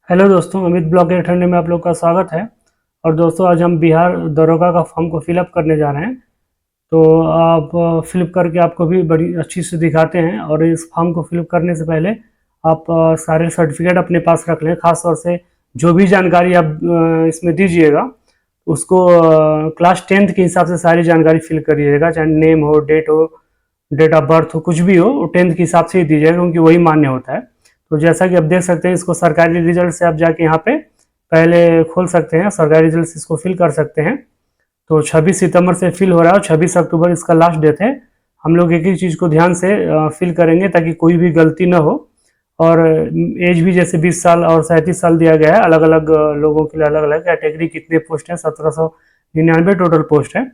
Hello दोस्तों, Amit blog 800 में आप लोग का स्वागत है। और दोस्तों, आज हम बिहार दरोगा का फॉर्म को फिलअप करने जा रहे हैं। तो आप फिलअप करके आपको भी बड़ी अच्छी से दिखाते हैं। और इस फॉर्म को फिलअप करने से पहले आप सारे सर्टिफिकेट अपने पास रख लें। खास तौर से जो भी जानकारी आप इसमें दीजिएगा उसको क्लास 10th के हिसाब से सारी जानकारी फिल करिएगा, चाहे नेम हो, डेट ऑफ बर्थ हो, कुछ भी हो, वो 10th के हिसाब से ही दीजिएगा, क्योंकि वही मान्य होता है। तो जैसा कि आप देख सकते हैं, इसको सरकारी रिजल्ट से आप जाके यहाँ पे पहले खोल सकते हैं, सरकारी रिजल्ट से इसको फिल कर सकते हैं। तो 26 सितंबर से फिल हो रहा है और 26 अक्टूबर इसका लास्ट डेट है। हम लोग एक एक चीज़ को ध्यान से फिल करेंगे ताकि कोई भी गलती ना हो। और एज भी जैसे 20 साल और 37 साल दिया गया है। अलग अलग लोगों के लिए अलग अलग कैटेगरी, कितने पोस्ट हैं, 1799 टोटल पोस्ट है,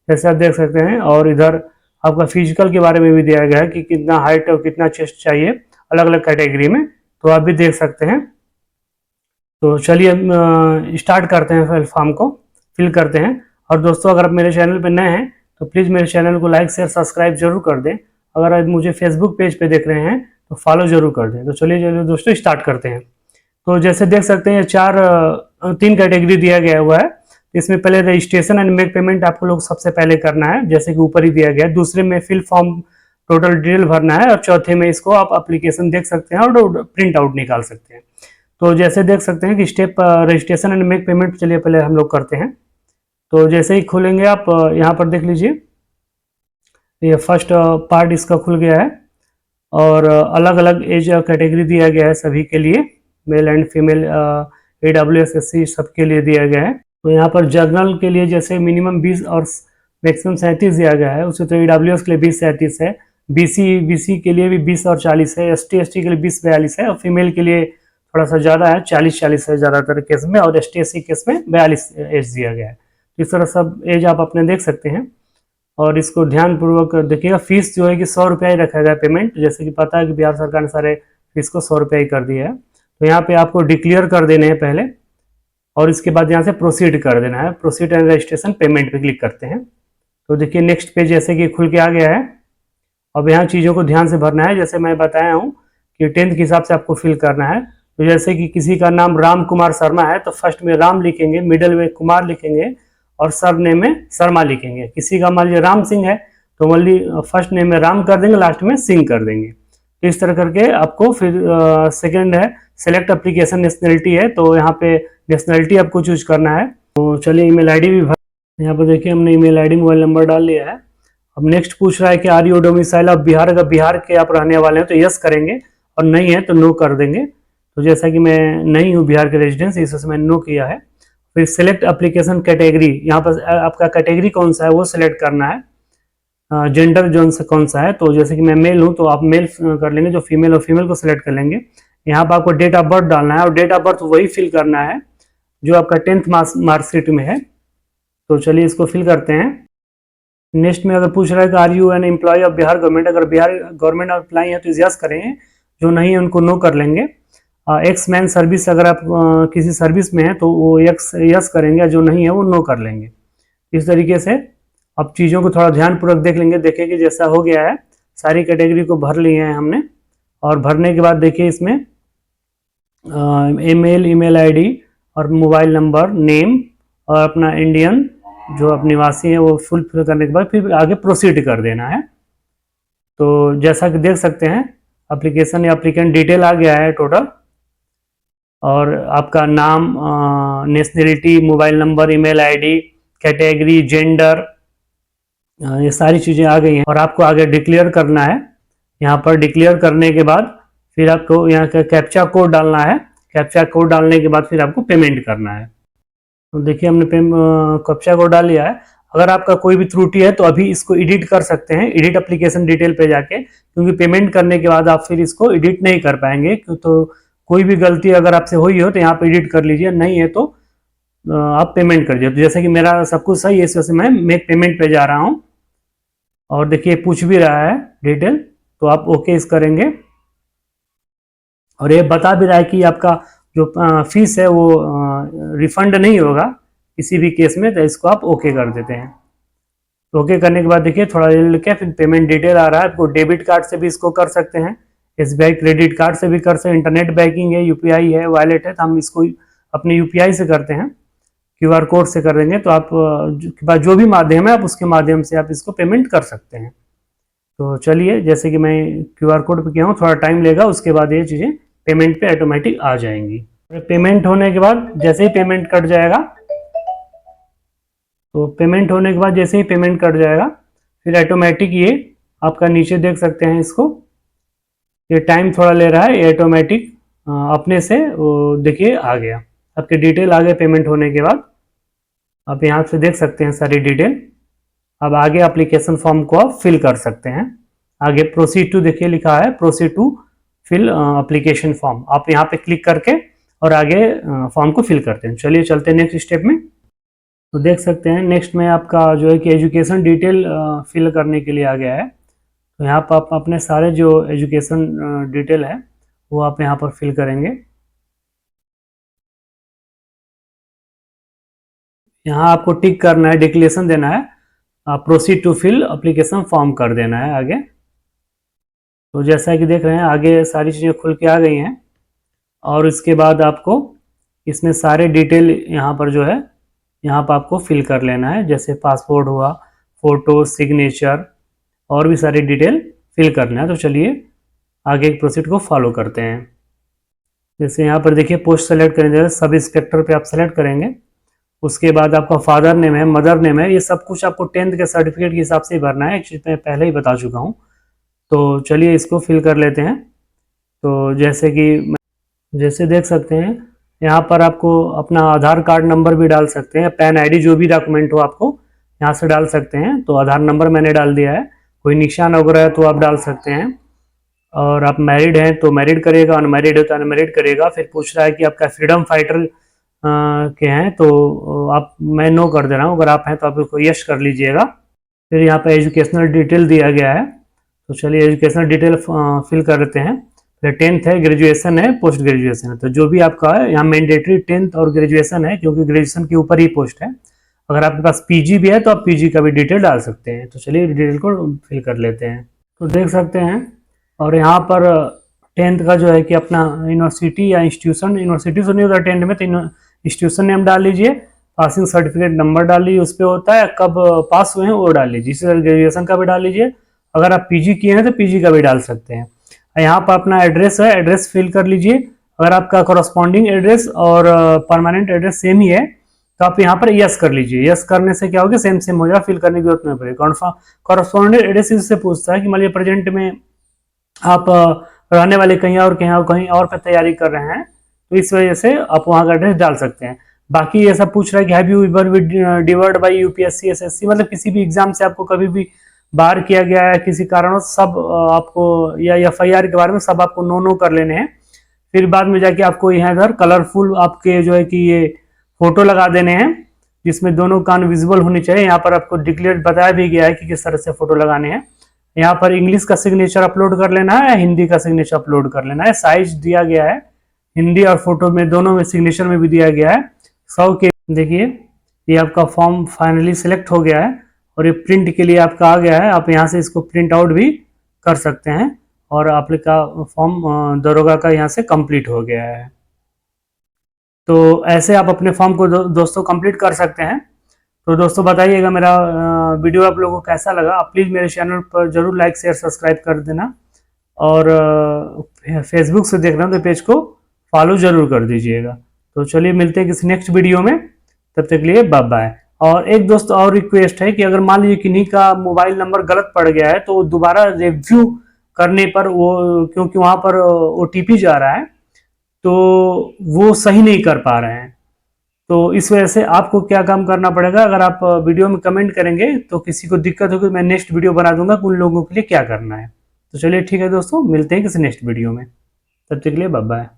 जैसे आप देख सकते हैं। और इधर आपका फिजिकल के बारे में भी दिया गया है कि कितना हाइट और कितना चेस्ट चाहिए अलग अलग कैटेगरी में, तो आप भी देख सकते हैं। तो चलिए स्टार्ट करते हैं, फिर फॉर्म को फिल करते हैं। और दोस्तों, अगर आप मेरे चैनल पर नए हैं तो प्लीज़ मेरे चैनल को लाइक शेयर सब्सक्राइब जरूर कर दें। अगर आप मुझे फेसबुक पेज पे देख रहे हैं तो फॉलो जरूर कर दें। तो चलिए दोस्तों स्टार्ट करते हैं। तो जैसे देख सकते हैं, तीन कैटेगरी दिया गया हुआ है। इसमें पहले रजिस्ट्रेशन एंड मेक पेमेंट आपको लोग सबसे पहले करना है, जैसे कि ऊपर ही दिया गया है। दूसरे में फिल फॉर्म टोटल डिटेल भरना है। और चौथे में इसको आप एप्लीकेशन देख सकते हैं और प्रिंट आउट निकाल सकते हैं। तो जैसे देख सकते हैं कि step registration and make payment, चलिए पहले हम लोग करते हैं। तो जैसे ही खोलेंगे आप यहाँ पर देख लीजिए, ये फर्स्ट पार्ट इसका खुल गया है। और अलग अलग एज कैटेगरी दिया गया है सभी के लिए, male and female, AWS SC सबके लिए दिया गया है। तो यहाँ पर जनरल के लिए जैसे मिनिमम 20 और मैक्सिमम 37 दिया गया है, उसी तरह AWS के लिए 20-37 है। BC के लिए भी 20 और 40 है। ST के लिए 20-42 है। और फीमेल के लिए थोड़ा सा ज़्यादा है, 40-40 है ज़्यादातर केस में। और ST केस में 42 एज दिया गया है। इस तरह सब एज आप अपने देख सकते हैं। और इसको ध्यानपूर्वक देखिएगा। फीस जो है कि 100 रुपया ही रखा गया पेमेंट, जैसे कि पता है कि बिहार सरकार ने सारे फीस को 100 रुपया ही कर दिया है। तो यहाँ पे आपको डिक्लेयर कर देने हैं पहले, और इसके बाद यहाँ से प्रोसीड कर देना है। प्रोसीड एंड रजिस्ट्रेशन पेमेंट पे क्लिक करते हैं। तो देखिए नेक्स्ट पेज जैसे कि खुल के आ गया है। अब यहाँ चीज़ों को ध्यान से भरना है, जैसे मैं बताया हूँ कि 10th के हिसाब से आपको फिल करना है। तो जैसे कि किसी का नाम राम कुमार शर्मा है तो फर्स्ट में राम लिखेंगे, मिडल में कुमार लिखेंगे और सर नेम में शर्मा लिखेंगे। किसी का मान लीजिए राम सिंह है तो ओनली फर्स्ट नेम में राम कर देंगे, लास्ट में सिंह कर देंगे। तो इस तरह करके आपको फिर सेकंड है सेलेक्ट एप्लीकेशन नेशनलिटी है, तो यहाँ पे नेशनलिटी आपको चूज करना है। तो चलिए ईमेल आईडी भी भर, यहाँ पर देखिए हमने ईमेल आईडी मोबाइल नंबर डाल लिया है। अब नेक्स्ट पूछ रहा है कि are you domicile of Bihar, अगर बिहार के आप रहने वाले हैं तो यस करेंगे, और नहीं है तो नो कर देंगे। तो जैसा कि मैं नहीं हूँ बिहार के रेजिडेंस, इस वजह से मैंने नो किया है। फिर सिलेक्ट एप्लीकेशन कैटेगरी, यहाँ पर आपका कैटेगरी कौन सा है वो सिलेक्ट करना है। जेंडर जोन से कौन सा है, तो जैसे कि मैं मेल हूँ तो आप मेल कर लेंगे, जो फीमेल और फीमेल को सिलेक्ट कर लेंगे। यहाँ पर आपको डेट ऑफ बर्थ डालना है, और डेट ऑफ बर्थ वही फिल करना है जो आपका 10th मार्कशीट में है। तो चलिए इसको फिल करते हैं। नेक्स्ट में अगर पूछ रहा है कि are you an employ of Bihar government, अगर बिहार गवर्नमेंट एम्प्लॉय है तो यस करेंगे, जो नहीं है उनको नो कर लेंगे। एक्स मैन सर्विस, अगर आप किसी सर्विस में है तो वो यस करेंगे, जो नहीं है वो नो कर लेंगे। इस तरीके से अब चीज़ों को थोड़ा ध्यानपूर्वक देख लेंगे। देखिए कि जैसा हो गया है, सारी कैटेगरी को भर लिए हैं हमने। और भरने के बाद देखिए इसमें ईमेल आईडी और मोबाइल नंबर, नेम और अपना इंडियन जो आप निवासी है वो फुल फिल करने के बाद फिर आगे प्रोसीड कर देना है। तो जैसा कि देख सकते हैं एप्लीकेशन या एप्लीकेंट डिटेल आ गया है टोटल, और आपका नाम, nationality, mobile number, email ID, category, gender, ये सारी चीज़ें आ गई हैं। और आपको आगे डिक्लेयर करना है। यहाँ पर डिक्लेयर करने के बाद फिर आपको यहाँ का कैप्चा कोड डालना है। कैप्चा कोड डालने के बाद फिर आपको पेमेंट करना है। तो देखिए हमने कैप्चा कोड डाल लिया है। अगर आपका कोई भी त्रुटि है तो अभी इसको एडिट कर सकते हैं, एडिट एप्लीकेशन डिटेल पे जाके, क्योंकि पेमेंट करने के बाद आप फिर इसको एडिट नहीं कर पाएंगे। तो कोई भी गलती अगर आपसे हुई हो तो यहाँ पे एडिट कर लीजिए, नहीं है तो आप पेमेंट कर दीजिए। तो जैसे कि मेरा सब कुछ सही है, इस वजह से मैं मेक पेमेंट पे जा रहा हूँ। और देखिए पूछ भी रहा है डिटेल, तो आप ओके इस करेंगे। और ये बता भी रहा है कि आपका जो फीस है वो रिफंड नहीं होगा किसी भी केस में, तो इसको आप ओके कर देते हैं। ओके करने के बाद देखिए थोड़ा देर लिखे फिर पेमेंट डिटेल आ रहा है। आपको डेबिट कार्ड से भी इसको कर सकते हैं, SBI क्रेडिट कार्ड से भी कर सकते हैं, इंटरनेट बैंकिंग है, UPI है, वॉलेट है, तो हम इसको अपने UPI से करते हैं, QR कोड से कर देंगे। तो आप के पास जो भी माध्यम है आप उसके माध्यम से आप इसको पेमेंट कर सकते हैं। तो चलिए, जैसे कि मैं QR कोड पे किया हूँ, थोड़ा टाइम लेगा, उसके बाद ये चीज़ें पेमेंट पे ऑटोमेटिक आ जाएंगी। पेमेंट होने के बाद जैसे ही पेमेंट कट जाएगा, तो पेमेंट होने के बाद जैसे ही पेमेंट कट जाएगा, फिर ऑटोमेटिक ये आपका नीचे देख सकते हैं इसको, ये टाइम थोड़ा ले रहा है, ये ऑटोमेटिक अपने से देखिए आ गया, आपके डिटेल आ गए पेमेंट होने के बाद। आप यहाँ से देख सकते हैं सारी डिटेल। अब आगे एप्लीकेशन फॉर्म को आप फिल कर सकते हैं। आगे प्रोसीड टू देखिए लिखा है, proceed to fill application form, आप यहाँ पे क्लिक करके और आगे फॉर्म को फिल करते हैं। चलिए चलते हैं नेक्स्ट स्टेप में। तो देख सकते हैं नेक्स्ट में आपका जो है कि एजुकेशन डिटेल फिल करने के लिए आ गया है। तो यहाँ पर आप अपने सारे जो एजुकेशन डिटेल है वो आप यहाँ पर फिल करेंगे। यहाँ आपको टिक करना है, डिक्लेरेशन देना है, proceed to fill application form कर देना है आगे। तो जैसा कि देख रहे हैं आगे सारी चीज़ें खुल के आ गई हैं, और इसके बाद आपको इसमें सारे डिटेल यहाँ पर जो है यहाँ पर आपको फिल कर लेना है, जैसे पासपोर्ट हुआ, फ़ोटो, सिग्नेचर और भी सारी डिटेल फिल करना है। तो चलिए आगे एक प्रोसीड को फॉलो करते हैं। जैसे यहाँ पर देखिए पोस्ट सेलेक्ट करेंगे, सब इंस्पेक्टर पे आप सेलेक्ट करेंगे। उसके बाद आपका फादर नेम है, मदर नेम है, ये सब कुछ आपको 10th के सर्टिफिकेट के हिसाब से ही भरना है, एक चीज़ मैं पहले ही बता चुका हूँ। तो चलिए इसको फिल कर लेते हैं। तो जैसे देख सकते हैं यहाँ पर आपको अपना आधार कार्ड नंबर भी डाल सकते हैं, पैन ID जो भी डॉक्यूमेंट हो आपको यहाँ से डाल सकते हैं। तो आधार नंबर मैंने डाल दिया है, कोई निशान वगैरह है तो आप डाल सकते हैं। और आप मैरिड हैं तो मैरिड करिएगा, अनमैरिड है तो अनमैरिड करिएगा। फिर पूछ रहा है कि आपका फ्रीडम फाइटर के हैं तो आप, मैं नो कर दे रहा हूँ, अगर आप हैं तो आप इसको यस कर लीजिएगा। फिर यहाँ पे एजुकेशनल डिटेल दिया गया है, तो चलिए एजुकेशनल डिटेल फिल कर लेते हैं। फिर 10th है, ग्रेजुएशन है, पोस्ट ग्रेजुएशन है, तो जो भी आपका है यहाँ मैंडेटरी 10th और ग्रेजुएशन है, क्योंकि ग्रेजुएशन के ऊपर ही पोस्ट है। अगर आपके पास PG भी है तो आप PG का भी डिटेल डाल सकते हैं। तो चलिए डिटेल को फिल कर लेते हैं। तो देख सकते हैं, और यहाँ पर 10th का जो है कि अपना यूनिवर्सिटी या इंस्टीट्यूशन, यूनिवर्सिटी तो नहीं होता 10th में, तो इंस्टीट्यूशन नेम डाल लीजिए, पासिंग सर्टिफिकेट नंबर डाल लीजिए, उस पर होता है कब पास हुए हैं वो डाल लीजिए। इसी तरह ग्रेजुएशन का भी डाल लीजिए, अगर आप PG किए हैं तो PG का भी डाल सकते हैं। यहाँ पर अपना एड्रेस है, एड्रेस फिल कर लीजिए। अगर आपका कॉरस्पॉन्डिंग एड्रेस और परमानेंट एड्रेस सेम ही है तो आप यहाँ पर यस कर लीजिए। यस करने से क्या होगा, सेम सेम हो जाएगा, फिल करने की जरूरत नहीं पड़ेगी। कॉरस्पॉन्डिंग एड्रेस इससे पूछता है कि मान लीजिए प्रेजेंट में आप रहने वाले कहीं और पे तैयारी कर रहे हैं, तो इस वजह से आप वहाँ का एड्रेस डाल सकते हैं। बाकी ये सब पूछ रहा है कि have you ever debarred by UPSC SSC, मतलब किसी भी एग्जाम से आपको कभी भी बाहर किया गया है किसी कारणों, सब आपको, या FIR के बारे में सब आपको नो कर लेने हैं। फिर बाद में जाके आपको यहाँ इधर कलरफुल आपके जो है कि ये फोटो लगा देने हैं, जिसमें दोनों कान विजिबल होनी चाहिए। यहाँ पर आपको डिक्लेयर बताया भी गया है कि किस तरह से फोटो लगाने हैं। यहाँ पर इंग्लिश का सिग्नेचर अपलोड कर लेना है, हिंदी का सिग्नेचर अपलोड कर लेना है। साइज दिया गया है, हिंदी और फोटो में दोनों में सिग्नेचर में भी दिया गया है 100 के। देखिए ये आपका फॉर्म फाइनली सिलेक्ट हो गया है, और ये प्रिंट के लिए आपका आ गया है। आप यहाँ से इसको प्रिंट आउट भी कर सकते हैं, और आपका फॉर्म दरोगा का यहाँ से कंप्लीट हो गया है। तो ऐसे आप अपने फॉर्म को दोस्तों कंप्लीट कर सकते हैं। तो दोस्तों बताइएगा मेरा वीडियो आप लोगों को कैसा लगा। आप प्लीज़ मेरे चैनल पर जरूर लाइक शेयर सब्सक्राइब कर देना, और फेसबुक से देख रहे हो तो पेज को फॉलो जरूर कर दीजिएगा। तो चलिए मिलते हैं किसी नेक्स्ट वीडियो में, तब तक के लिए बाय बाय। और एक दोस्त और रिक्वेस्ट है कि अगर मान लीजिए किन्हीं का मोबाइल नंबर गलत पड़ गया है तो दोबारा रिव्यू करने पर वो, क्योंकि वहाँ पर OTP जा रहा है तो वो सही नहीं कर पा रहे हैं। तो इस वजह से आपको क्या काम करना पड़ेगा, अगर आप वीडियो में कमेंट करेंगे तो किसी को दिक्कत होगी, मैं नेक्स्ट वीडियो बना दूंगा उन लोगों के लिए क्या करना है। तो चलिए ठीक है दोस्तों, मिलते हैं किसी नेक्स्ट वीडियो में, तब तक के लिए बाय बाय।